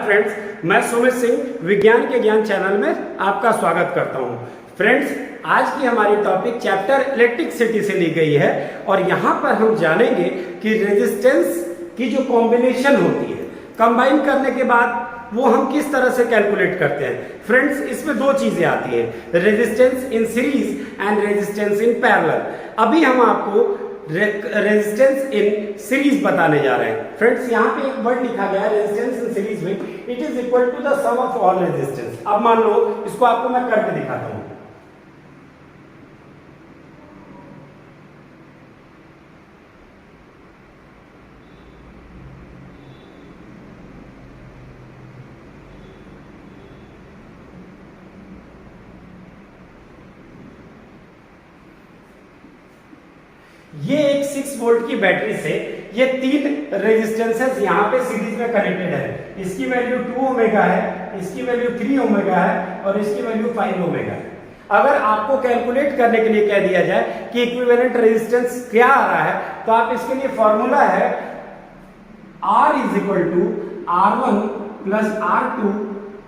Friends, मैं सुमित सिंह विज्ञान के ज्ञान चैनल में आपका स्वागत करता हूं। फ्रेंड्स, आज की हमारी टॉपिक चैप्टर इलेक्ट्रिसिटी से ली गई है और यहां पर हम जानेंगे कि रेजिस्टेंस की जो कॉम्बिनेशन होती है कंबाइन करने के बाद वो हम किस तरह से कैलकुलेट करते हैं। फ्रेंड्स, इसमें दो चीजें आती है, resistance in series and resistance in parallel. अभी हम आपको रेजिस्टेंस इन सीरीज बताने जा रहे हैं। फ्रेंड्स, यहाँ पे एक वर्ड लिखा गया है रेजिस्टेंस इन सीरीज में, it is equal to the sum of all resistance. अब मान लो इसको आपको मैं करके दिखाता हूं। ये एक 6 वोल्ट की बैटरी से ये तीन रेजिस्टेंसेस यहाँ पे सीरीज में कनेक्टेड है। इसकी वैल्यू 2 ओमेगा है, इसकी वैल्यू 3 ओमेगा है और इसकी वैल्यू 5 ओमेगा है। अगर आपको कैलकुलेट करने के लिए कह दिया जाए कि इक्विवेलेंट रेजिस्टेंस क्या आ रहा है, तो आप इसके लिए फॉर्मूला है R is equal to R1 plus R2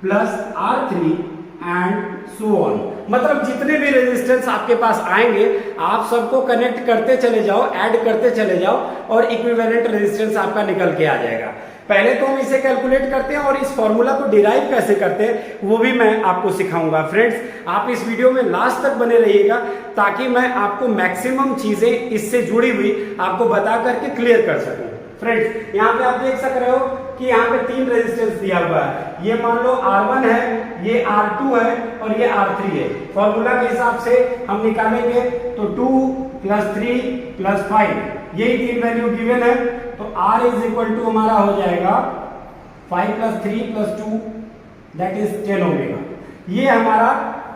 plus R3 and so on. मतलब जितने भी रेजिस्टेंस आपके पास आएंगे आप सबको कनेक्ट करते चले जाओ, ऐड करते चले जाओ और इक्विवेलेंट रेजिस्टेंस आपका निकल के आ जाएगा। पहले तो हम इसे कैलकुलेट करते हैं और इस फॉर्मूला को डिराइव कैसे करते हैं वो भी मैं आपको सिखाऊंगा। फ्रेंड्स, आप इस वीडियो में लास्ट तक बने रहिएगा ताकि मैं आपको मैक्सिमम चीजें इससे जुड़ी हुई आपको बता करके क्लियर कर सकूं। फ्रेंड्स, यहाँ पे आप देख सक रहे हो कि यहाँ पे तीन रेजिस्टेंस दिया हुआ है। ये मान लो R1 है, ये R2 है और ये R3 है। फॉर्मूला के हिसाब से हम निकालेंगे तो 2 प्लस 3 प्लस 5 यही तीन वैल्यू गिवन है। तो R इज इक्वल टू हमारा हो जाएगा 5 plus 3 plus 2 that is 10 omega. ये हमारा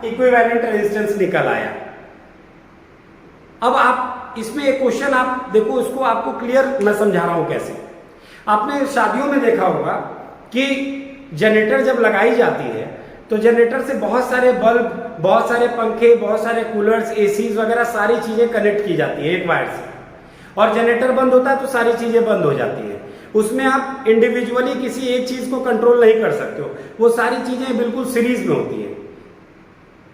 इक्विवेलेंट रेजिस्टेंस निकल आया। अब आप इसमें एक क्वेश्चन आप देखो, इसको आपको क्लियर मैं समझा रहा हूं कैसे। आपने शादियों में देखा होगा कि जनरेटर जब लगाई जाती है तो जनरेटर से बहुत सारे बल्ब, बहुत सारे पंखे, बहुत सारे कूलर्स, एसीज वगैरह सारी चीजें कनेक्ट की जाती है एक वायर से, और जनरेटर बंद होता है तो सारी चीजें बंद हो जाती है। उसमें आप इंडिविजुअली किसी एक चीज को कंट्रोल नहीं कर सकते हो, वो सारी चीजें बिल्कुल सीरीज में होती है।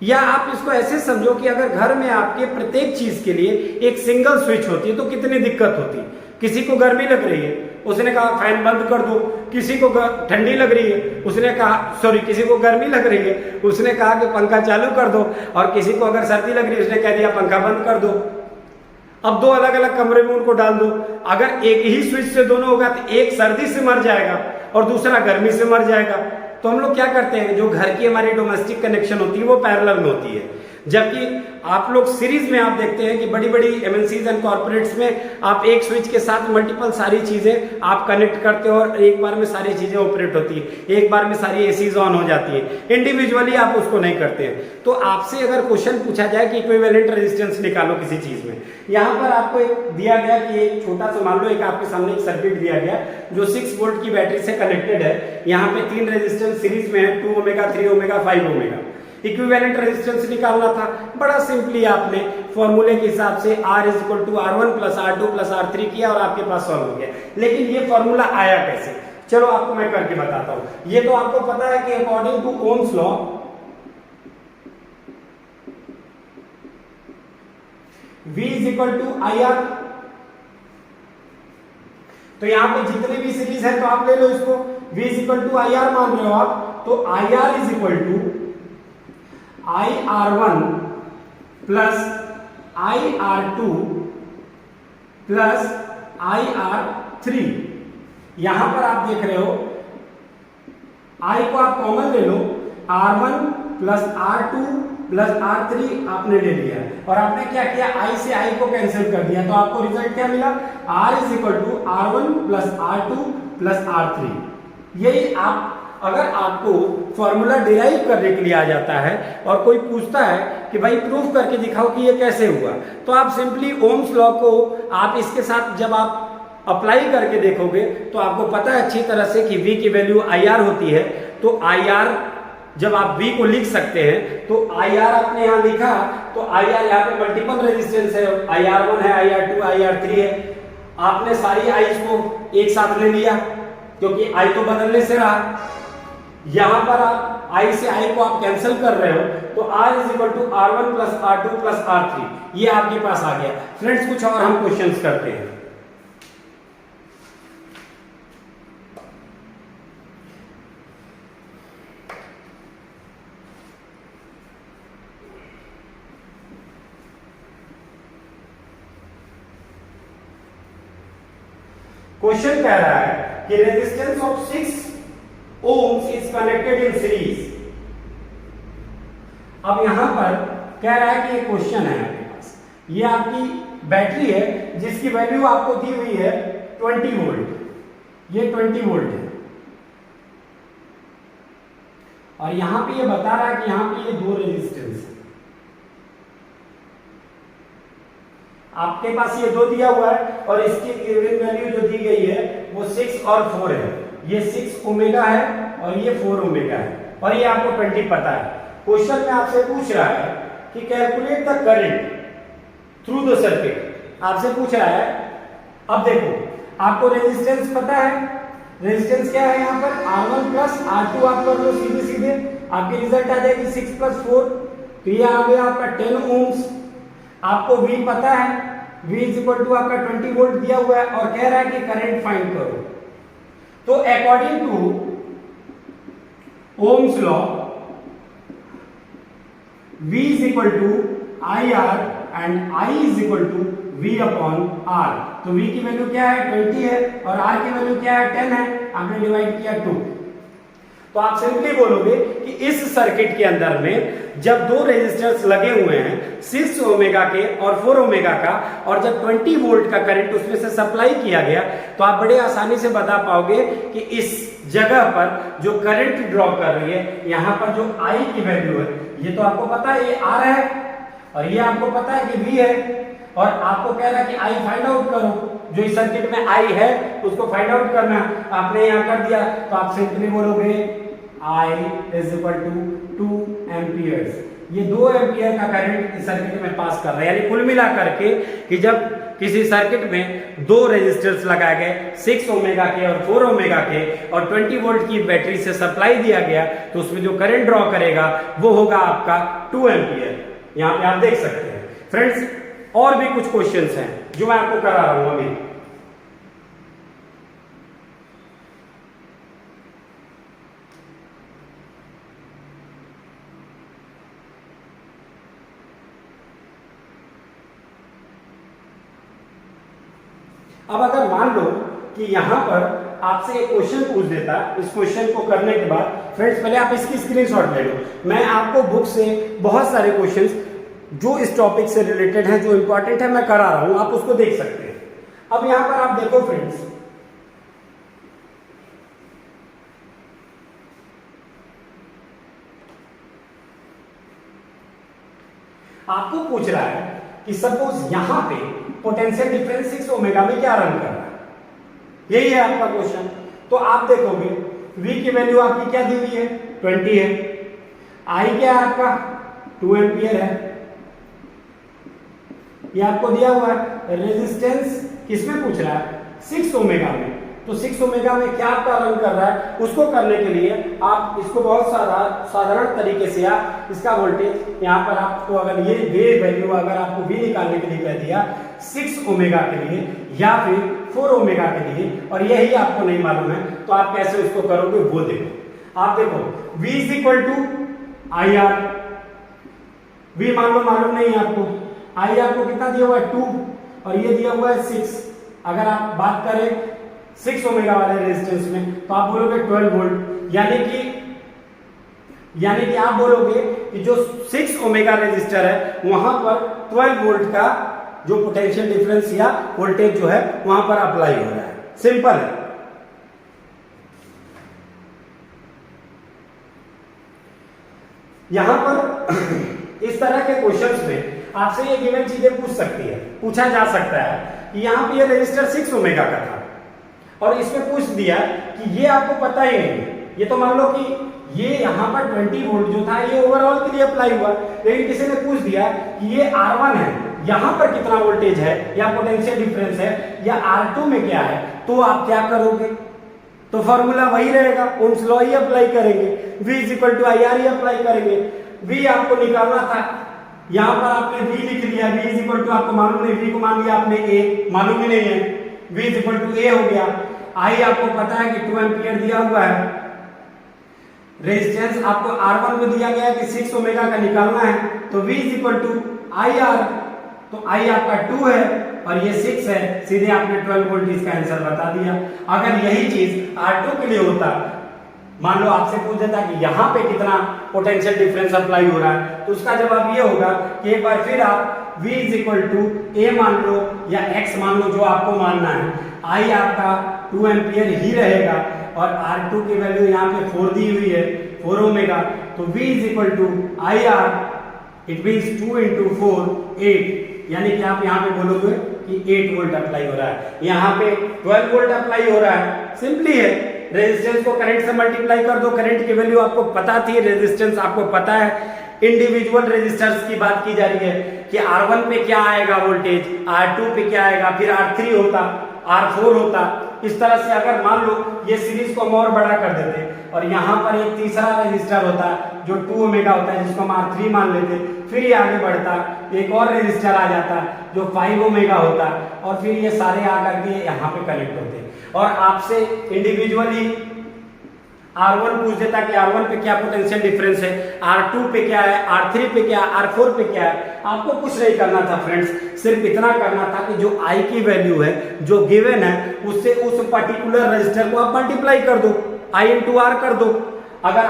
या आप इसको ऐसे समझो कि अगर घर में आपके प्रत्येक चीज के लिए एक सिंगल स्विच होती है तो कितनी दिक्कत होती है। किसी को गर्मी लग रही है, उसने कहा फैन बंद कर दो। किसी को ठंडी लग रही है, उसने कहा किसी को गर्मी लग रही है, उसने कहा कि पंखा चालू कर दो। और किसी को अगर सर्दी लग रही है, उसने कह दिया पंखा बंद कर दो। अब दो अलग अलग कमरे में उनको डाल दो। अगर एक ही स्विच से दोनों होगा तो एक सर्दी से मर जाएगा और दूसरा गर्मी से मर जाएगा। तो हम लोग क्या करते हैं, जो घर की हमारी डोमेस्टिक कनेक्शन होती है वो पैरेलल में होती है, जबकि आप लोग सीरीज में आप देखते हैं कि बड़ी बड़ी एमएनसीज एंड कॉर्पोरेट्स में आप एक स्विच के साथ मल्टीपल सारी चीजें आप कनेक्ट करते हो और एक बार में सारी चीजें ऑपरेट होती है, एक बार में सारी एसीज ऑन हो जाती है। इंडिविजुअली आप उसको नहीं करते हैं। तो आपसे अगर क्वेश्चन पूछा जाए कि इक्विवेलेंट रेजिस्टेंस निकालो किसी चीज में, यहाँ पर आपको एक दिया गया कि एक छोटा सा मान लो एक आपके सामने एक सर्किट दिया गया जो 6 वोल्ट की बैटरी से कनेक्टेड है। यहाँ पे तीन रेजिस्टेंस सीरीज में है, 2 omega, 3 omega, 5 omega. Equivalent resistance निकालना था। बड़ा सिंपली आपने फॉर्मूले के हिसाब से R is equal to R1 plus R2 plus R3 किया और आपके पास सॉल्व हो गया। लेकिन ये फॉर्मूला आया कैसे, चलो आपको मैं करके बताता हूं। ये तो आपको पता है कि according to Ohm's law V is equal to IR। तो यहां पे जितने भी सीरीज है तो आप ले लो इसको, V is equal to IR मान रहे हो आप, तो IR is equal to IR1 plus IR2 plus IR3। यहां पर आप देख रहे हो I को आप कॉमन ले लो, R1 plus R2 plus R3 आपने ले लिया और आपने क्या किया, I से I को कैंसिल कर दिया। तो आपको रिजल्ट क्या मिला, R is equal to R1 plus R2 plus R3। यही आप अगर आपको फॉर्मूला डिराइव करने के लिए आ जाता है और कोई पूछता है कि भाई प्रूफ करके दिखाओ कि ये कैसे हुआ, तो आप सिंपली ओम्स लॉ को आप इसके साथ जब आप अप्लाई करके देखोगे तो आपको पता है अच्छी तरह से कि V की वैल्यू IR होती है। तो IR जब आप V को लिख सकते हैं तो IR आपने यहां लिखा तो IR यहाँ पे मल्टीपल रेजिस्टेंस है, IR1 है, IR2, IR3 है। आपने सारी आईज को एक साथ ले लिया क्योंकि आई तो बदलने से रहा। यहां पर आप I से I को आप कैंसिल कर रहे हो तो R is equal to R1 plus R2 plus R3, ये आपके पास आ गया। फ्रेंड्स कुछ और हम क्वेश्चंस करते हैं। क्वेश्चन कह रहा है कि resistance of 6 ohms is connected in series. अब यहां पर कह रहा है कि ये क्वेश्चन है आपके पास, ये आपकी बैटरी है जिसकी वैल्यू आपको दी हुई है 20 वोल्ट, ये 20 वोल्ट है, और यहां पे ये बता रहा है कि यहां पे ये दो रेजिस्टेंस है। आपके पास ये दो दिया हुआ है और इसकी गिवन वैल्यू जो दी गई है वो 6 और 4 है। ये 6 ओमेगा है और ये 4 ओमेगा है, और ये आपको 20 पता है। क्वेश्चन में आपसे पूछ रहा है कि calculate the current through the circuit, आपसे पूछ रहा है। अब देखो आपको रेजिस्टेंस पता है, रेजिस्टेंस क्या है यहाँ पर R1 प्लस R2, आप कर लो सीधे सीधे, आपकी रिजल्ट आ जाएगी 6 प्लस 4, तो ये आ गया आपका 10 ओम्स। आपको V पता है, V इज इक्वल टू आपका 20 वोल्ट दिया हुआ है और कह रहा है कि करंट फाइंड करो। तो according to Ohm's law V is equal to IR and I is equal to V upon R। तो V की वैल्यू क्या है 20 है और R की वैल्यू क्या है 10 है, आपने डिवाइड किया 2। तो आप सिंपली बोलोगे कि इस सर्किट के अंदर में जब दो रेजिस्टर्स लगे हुए हैं 6 ओमेगा के और 4 ओमेगा का, और जब 20 वोल्ट का करंट उसमें से सप्लाई किया गया, तो आप बड़े आसानी से बता पाओगे कि इस जगह पर जो करंट ड्रॉ कर रही है, यहां पर जो I की वैल्यू है, ये तो आपको पता है ये R है और ये आपको पता है कि V है, और आपको कह रहा है कि I फाइंड आउट करो, जो इस सर्किट में I है उसको फाइंड आउट करना। आपने यहां कर दिया तो आप सिंपली बोलोगे I is equal to 2 amperes. ये 2 एम्पियर का करंट इस सर्किट में पास कर रहा है। यानी कुल मिला करके कि जब किसी सर्किट में दो रेजिस्टर्स लगाए गए 6 ओमेगा के और 4 ओमेगा के और 20 वोल्ट की बैटरी से सप्लाई दिया गया, तो उसमें जो करंट ड्रॉ करेगा वो होगा आपका 2 एम्पियर। यहां पे आप देख सकते हैं। फ्रेंड्स और भी कुछ क्वेश्चंस हैं जो मैं आपको करा रहा हूं अभी। अब अगर मान लो कि यहां पर आपसे एक क्वेश्चन पूछ देता, इस क्वेश्चन को करने के बाद फ्रेंड्स पहले आप इसकी स्क्रीनशॉट ले लो। मैं आपको बुक से बहुत सारे क्वेश्चंस जो इस टॉपिक से रिलेटेड हैं, जो इंपॉर्टेंट है, मैं करा रहा हूं, आप उसको देख सकते हैं। अब यहां पर आप देखो फ्रेंड्स, आपको पूछ रहा है कि सपोज यहां पे पोटेंशियल डिफरेंस 6 ओमेगा में क्या रन कर रहा है, यही है आपका क्वेश्चन। तो आप देखोगे V की वैल्यू आपकी क्या दी हुई है 20 है, I क्या है आपका 2 एम्पियर है, ये आपको दिया हुआ है। रेजिस्टेंस किसमें पूछ रहा है 6 ओमेगा में, तो 6 ओमेगा में क्या आपका रन कर रहा है, उसको करने के लिए आप इसको बहुत साधारण तरीके से आप इसका वोल्टेज यहाँ पर आपको अगर ये वैल्यू अगर आपको V निकालने के लिए कह दिया 6 ओमेगा के लिए या फिर 4 ओमेगा के लिए, और यही आपको नहीं मालूम है, तो आप कैसे उसको करोगे वो देखो। आप देखो V is equal to IR, V मान लो मालूम नहीं है आपको, I आपको कितना दिया हुआ है 2 और ये दिया हुआ है 6। अगर आप बात करें 6 ओमेगा वाले रेजिस्टेंस में तो आप बोलोगे 12 वोल्ट, यानी कि आप बोलोगे कि जो 6 ओमेगा रेजिस्टर है वहां पर 12 वोल्ट का जो पोटेंशियल डिफरेंस या वोल्टेज जो है वहां पर अप्लाई हो रहा है। सिंपल है। यहां पर इस तरह के क्वेश्चंस में आपसे ये गिवन चीजें पूछा जा सकता है कि यहां पे ये रजिस्टर 6 ओमेगा का था और इसमें पूछ दिया कि ये आपको पता ही नहीं, ये तो मान लो कि ये यहां पर 20 वोल्ट जो था ये ओवरऑल के लिए अप्लाई हुआ, लेकिन किसी ने पूछ दिया कि ये R1 है, यहां पर कितना वोल्टेज है या पोटेंशियल डिफरेंस है या R2 में क्या है, तो आप क्या करोगे, तो फॉर्मूला वही रहेगा, ओम्स लॉ ही अप्लाई करेंगे, V is equal to I R ही अप्लाई करेंगे। V आपको निकालना था, यहां पर आपने V लिख लिया, V इज इक्वल टू आपको मालूम नहीं, V को मान लिया आपने A, मालूम ही नहीं है, V is equal to A हो गया। I आपको पता है कि 2 एम्पियर दिया हुआ है, रेजिस्टेंस आपको R1 में दिया गया है कि 6 ओमेगा का निकालना है, तो V is equal to I R, तो I आपका 2 है और ये 6 है, सीधे आपने 12 वोल्ट इसका आंसर बता दिया। अगर यही चीज R2 के लिए होता, मान लो आपसे पूछ देता कि यहाँ पे कितना पोटेंशियल डिफरेंस अप्लाई हो रहा है, तो उसका जवाब ये होगा कि एक बार फिर आप V is equal to A मान लो या X मान लो, जो आपको मानना है। I आपका 2 एम्पियर ही रहेगा और R2 की वैल्यू यहाँ पे 4 दी हुई है, 4 ओमेगा, तो V is equal to I R, it means 2 into 4 8, यानी कि आप यहाँ पे बोलोगे कि 8 वोल्ट अप्लाई हो रहा है, यहाँ पे 12 वोल्ट अप्लाई हो रहा है। सिंपली है, रेजिस्टेंस को करंट से मल्टीप्लाई कर दो, करंट की वैल्यू आपको पता थी, रेजिस्टेंस आपको पता है। इंडिविजुअल रेजिस्टर्स की बात की जा रही है कि R1 पे क्या आएगा वोल्टेज, R2 पे क्या आएगा, फिर R3 होता, R4 होता। इस तरह से अगर मान लो ये सीरीज को हम और बड़ा कर देते और यहाँ पर एक तीसरा रेजिस्टर होता जो 2 ओमेगा होता है, जिसको हम R3 मान लेते, फिर ये आगे बढ़ता, एक और रेजिस्टर आ जाता जो 5 ओमेगा होता और फिर ये सारे आकर के यहाँ पे कनेक्ट होते और आपसे इंडिविजुअली R1 पूछ देता कि R1 पे क्या पोटेंशियल डिफरेंस है, R2 पे क्या है, R3 पे क्या है, R4 पे क्या है। आपको कुछ नहीं करना था फ्रेंड्स, सिर्फ इतना करना था कि जो I की वैल्यू है, जो गिवन है, उससे उस पर्टिकुलर रजिस्टर को आप मल्टीप्लाई कर दो, I इंटू R कर दो। अगर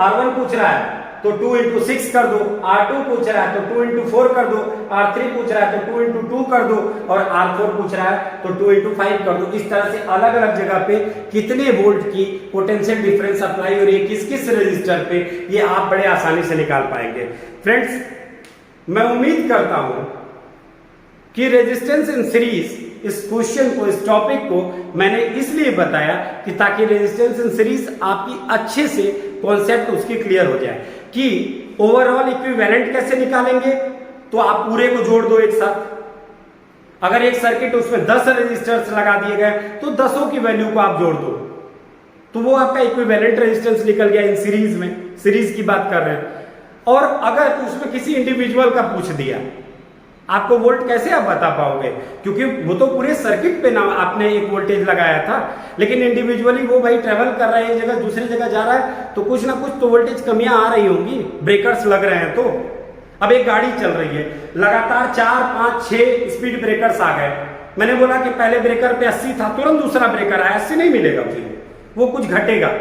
R1 पूछ रहा है तो 2 इंटू 6 कर दो, R2 पूछ रहा है तो 2 इंटू 4 कर दो, R3 पूछ रहा है तो 2 इंटू 2 कर दो और R4 पूछ रहा है तो 2 इंटू 5 कर दो। इस तरह से अलग अलग जगह पे कितने वोल्ट की पोटेंशियल डिफरेंस अप्लाई हो रही है किस किस रजिस्टर पे, ये आप बड़े आसानी से निकाल पाएंगे। फ्रेंड्स, मैं उम्मीद करता हूं कि रेजिस्टेंस इन सीरीज, इस क्वेश्चन को, इस टॉपिक को मैंने इसलिए बताया कि ताकि रेजिस्टेंस इन सीरीज आपकी अच्छे से कॉन्सेप्ट उसकी क्लियर हो जाए कि ओवरऑल इक्विवेलेंट कैसे निकालेंगे। तो आप पूरे को जोड़ दो एक साथ, अगर एक सर्किट उसमें 10 रेजिस्टर्स लगा दिए गए तो 10 की वैल्यू को आप जोड़ दो, तो वो आपका इक्विवेलेंट रेजिस्टेंस निकल गया इन सीरीज में, सीरीज की बात कर रहे हैं। और अगर उसमें किसी इंडिविजुअल का पूछ दिया, आपको वोल्ट कैसे आप बता पाओगे, क्योंकि वो तो पूरे सर्किट पे ना आपने एक वोल्टेज लगाया था, लेकिन इंडिविजुअली वो भाई ट्रेवल कर रहा है, एक जगह दूसरी जगह जा रहा है, तो कुछ ना कुछ तो वोल्टेज कमियां आ रही होंगी, ब्रेकर्स लग रहे हैं। तो अब एक गाड़ी चल रही है, लगातार 4, 5, 6 स्पीड ब्रेकर्स आ गए। मैंने बोला कि पहले ब्रेकर पे 80 था, तुरंत दूसरा ब्रेकर आया, 80 नहीं मिलेगा, फिर वो कुछ घटेगा,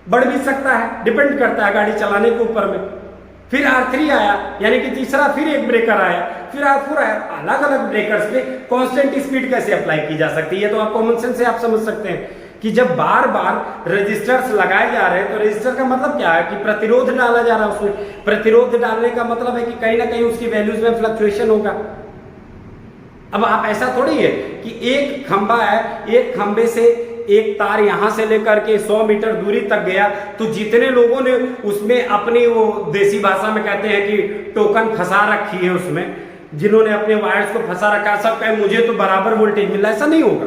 बढ़ भी सकता है, डिपेंड करता है गाड़ी चलाने के ऊपर में। फिर R3 आया, यानी कि तीसरा फिर एक ब्रेकर आया, फिर R4 आया। अलग अलग ब्रेकर्स पे कांस्टेंट स्पीड कैसे अप्लाई की जा सकती है, तो आप कॉमन सेंस से आप समझ सकते हैं कि जब बार बार रजिस्टर्स लगाए जा रहे हैं तो रजिस्टर का मतलब क्या है कि प्रतिरोध डाला जा रहा है उसमें। प्रतिरोध डालने का मतलब है कि कहीं ना कहीं उसकी वैल्यूज में फ्लक्चुएशन होगा। अब आप ऐसा थोड़ी है कि एक खंबा है, एक खंबे से एक तार यहां से लेकर के 100 मीटर दूरी तक गया, तो जितने लोगों ने उसमें अपनी, वो देसी भाषा में कहते हैं कि टोकन फंसा रखी है, उसमें जिन्होंने अपने वायर्स को फंसा रखा, सब कहे मुझे तो बराबर वोल्टेज मिल रहा है, ऐसा नहीं होगा,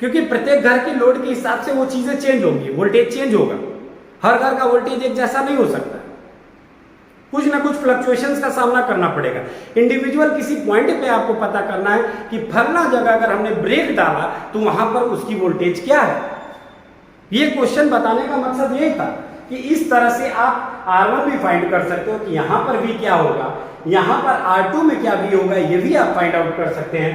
क्योंकि प्रत्येक घर की लोड के हिसाब से वो चीजें चेंज होंगी, वोल्टेज चेंज होगा। हर घर का वोल्टेज एक जैसा नहीं हो सकता, कुछ ना कुछ फ्लक्चुएशंस का सामना करना पड़ेगा। इंडिविजुअल किसी पॉइंट पे आपको पता करना है कि फलना जगह अगर हमने ब्रेक डाला तो वहां पर उसकी वोल्टेज क्या है। ये क्वेश्चन बताने का मकसद यही था कि इस तरह से आप R1 भी फाइंड कर सकते हो कि यहां पर V क्या होगा, यहां पर R2 में क्या V होगा, ये भी आप फाइंड आउट कर सकते हैं,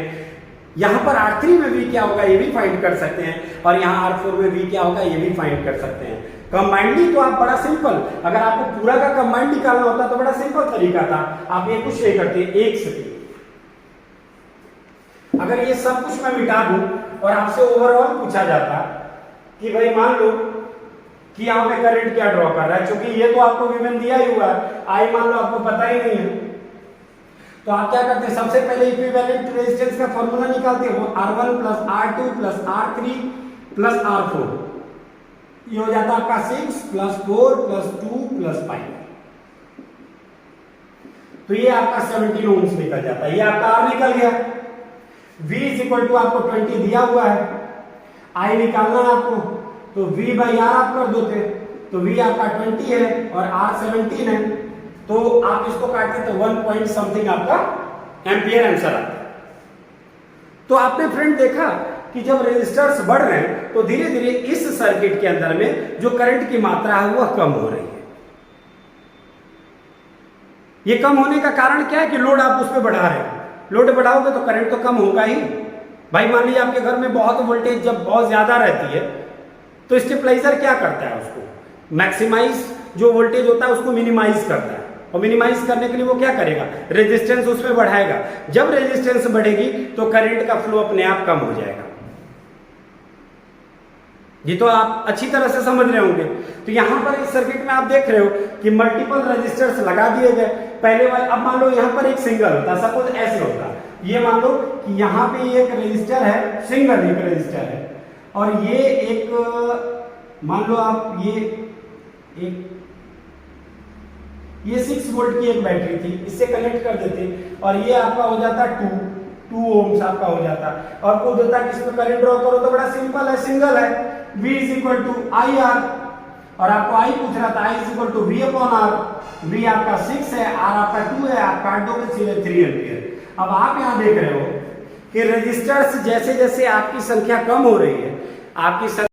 यहां पर R3 में V क्या होगा ये भी फाइंड कर सकते हैं, और यहां R4 में V क्या होगा ये भी फाइंड कर सकते हैं। कंबाइंडली तो आप बड़ा सिंपल, अगर आपको पूरा का कंबाइंड निकालना होता तो बड़ा सिंपल तरीका था, आप ये कुछ नहीं करते, एक सेकंड, अगर ये सब कुछ मैं मिटा दूं और आपसे ओवरऑल पूछा जाता कि भाई मान लो कि यहाँ पे करंट क्या ड्रॉ कर रहा है, क्योंकि ये तो आपको गिवन दिया ही हुआ है, आई मान लो आपको पता ही नहीं है, तो आप क्या करते हैं, सबसे पहले इक्विवेलेंट रेजिस्टेंस का फॉर्मूला निकालते हो, R1 plus R2 plus R3 plus R4, ये हो जाता है आपका 6 प्लस 4 प्लस 2 प्लस 5, तो ये आपका 17 ओम्स निकल जाता है, ये आपका R निकल गया। V इज इक्वल टू आपको 20 दिया हुआ है, आई निकालना है आपको, तो V बाई आर आप कर दोते, तो V आपका 20 है और R 17 है, तो आप इसको काटते तो 1 पॉइंट समथिंग आपका एम्पियर आंसर आता है। तो आपने फ्रेंड देखा कि जब रेजिस्टर्स बढ़ रहे हैं तो धीरे धीरे इस सर्किट के अंदर में जो करंट की मात्रा है वह कम हो रही है। ये कम होने का कारण क्या है कि लोड आप उस पर बढ़ा रहे हो, लोड बढ़ाओगे तो करंट तो कम होगा ही। भाई मान लीजिए आपके घर में बहुत वोल्टेज जब बहुत ज्यादा रहती है तो स्टेबलाइजर क्या करता है, उसको मैक्सिमाइज जो वोल्टेज होता है उसको मिनिमाइज करता है, और मिनिमाइज करने के लिए वो क्या करेगा, रेजिस्टेंस उसमें बढ़ाएगा। जब रेजिस्टेंस बढ़ेगी तो करंट का फ्लो अपने आप कम हो जाएगा। ये तो आप अच्छी तरह से समझ रहे होंगे। तो यहां पर इस सर्किट में आप देख रहे हो कि मल्टीपल रेजिस्टर्स लगा दिए गए पहले वाले। अब मान लो यहां पर एक सिंगल होता, सपोज ऐसे होता, ये मान लो कि यहां पे एक रेजिस्टर है, सिंगल एक रेजिस्टर है, और ये एक मान लो आप ये 6 वोल्ट की एक बैटरी थी, इससे कनेक्ट कर देते और ये आपका हो जाता 2 ओम्स आपका हो जाता, और खुद होता कि इसमें करंट ड्रॉ करो तो बड़ा सिंपल है, सिंगल है, V is equal to I R, और आपको I पूछ रहा था, I is equal to V upon R, V आपका 6 है, R आपका 2 है, आप काट दोगे सीधे 3 एम्पियर। अब आप यहां देख रहे हो कि रेजिस्टर्स जैसे जैसे आपकी संख्या कम हो रही है, आपकी